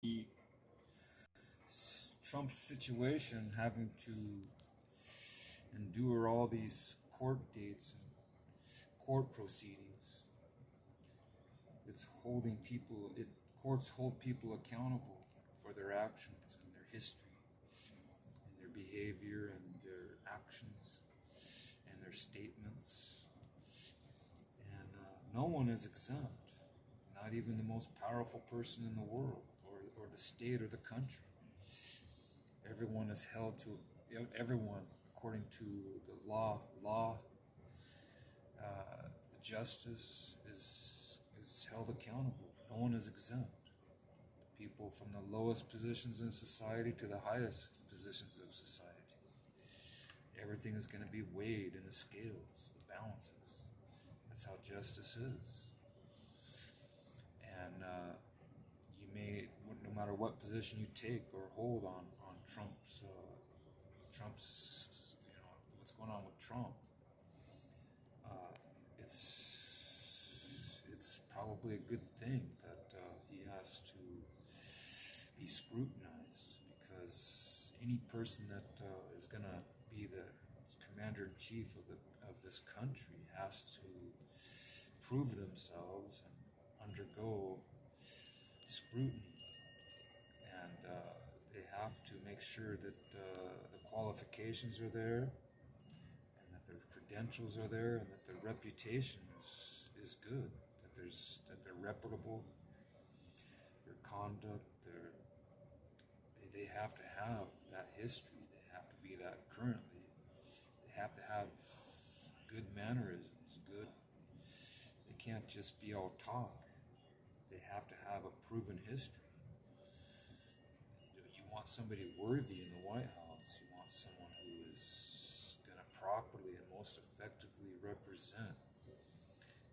the Trump's situation, having to endure all these court dates and court proceedings, it's holding people. Courts hold people accountable for their actions and their history and their behavior and their actions and their statements. And no one is exempt, not even the most powerful person in the world, or the state or the country. Everyone is held to everyone according to the law. The justice is held accountable. No one is exempt. People from the lowest positions in society to the highest positions of society. Everything is going to be weighed in the scales, the balances. That's how justice is. And you may, no matter what position you take or hold on Trump's, what's going on with Trump, it's probably a good thing that he has to be scrutinized, because any person that is going to be the commander in chief of this country has to prove themselves and undergo scrutiny, and they have to make sure that the qualifications are there, and that their credentials are there, and that their reputation is good, that they're reputable, their conduct, they have to have that history, they have to be that currently, they have to have good mannerisms, they can't just be all talk, they have to have a proven history. You want somebody worthy in the White House, you want someone who is going to properly and most effectively represent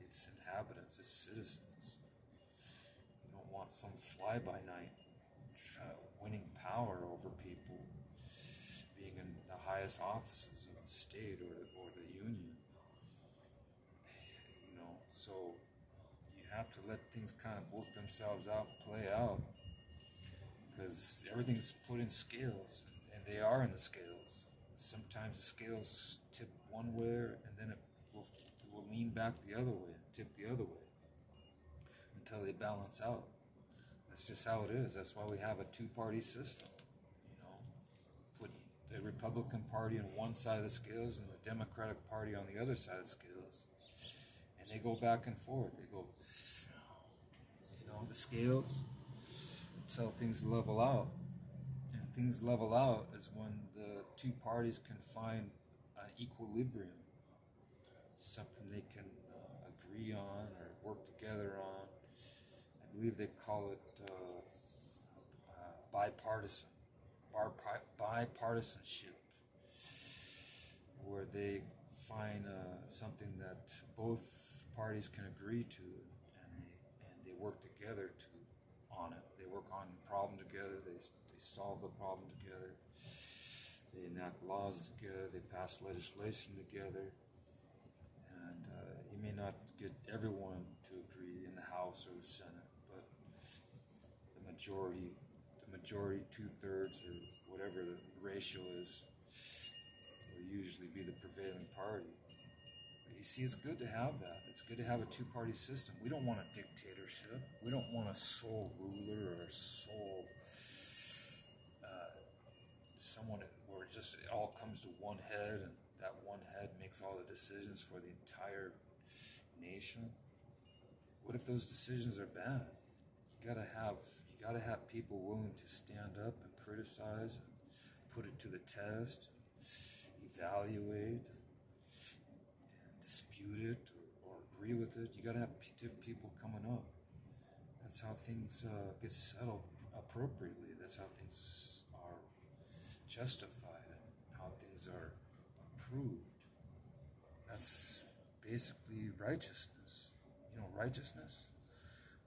its inhabitants, its citizens. You don't want some fly-by-night winning power over people, being in the highest offices of the state or the union. So you have to let things kind of work themselves out, play out, because everything's put in scales, and they are in the scales. Sometimes the scales tip one way, and then it will lean back the other way, tip the other way, until they balance out. That's just how it is. That's why we have a two-party system. Put the Republican Party on one side of the scales and the Democratic Party on the other side of the scales, and they go back and forth. They go, the scales, until things level out. And things level out is when the two parties can find an equilibrium, something they can agree on or work together on. I believe they call it bipartisanship, where they find something that both parties can agree to, and they work together on it. They work on the problem together. They solve the problem together. They enact laws together. They pass legislation together. And you may not get everyone to agree in the House or the Senate, but the majority, 2/3, or whatever the ratio is, will usually be the prevailing party. But you see, it's good to have that. It's good to have a two-party system. We don't want a dictatorship. We don't want a sole ruler or a sole someone where it all comes to one head, and that one head makes all the decisions for the entire nation. What if those decisions are bad? You gotta have people willing to stand up and criticize and put it to the test, evaluate and dispute it, or agree with it. You gotta have people coming up. That's how things get settled appropriately. That's how things are justified and how things are approved. That's basically righteousness. Righteousness,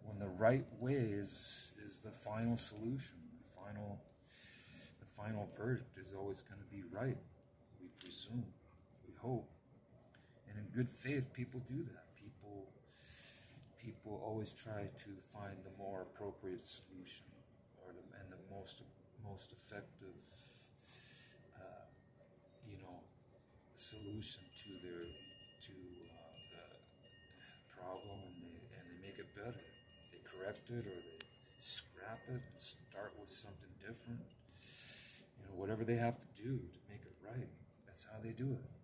when the right way is the final solution, the final verdict is always going to be right. We presume, we hope, and in good faith, people do that. People always try to find the more appropriate solution, or most effective, you know, solution to the problem, and they make it better. They correct it, or they scrap it and start with something different. You know, whatever they have to do to make it right, that's how they do it.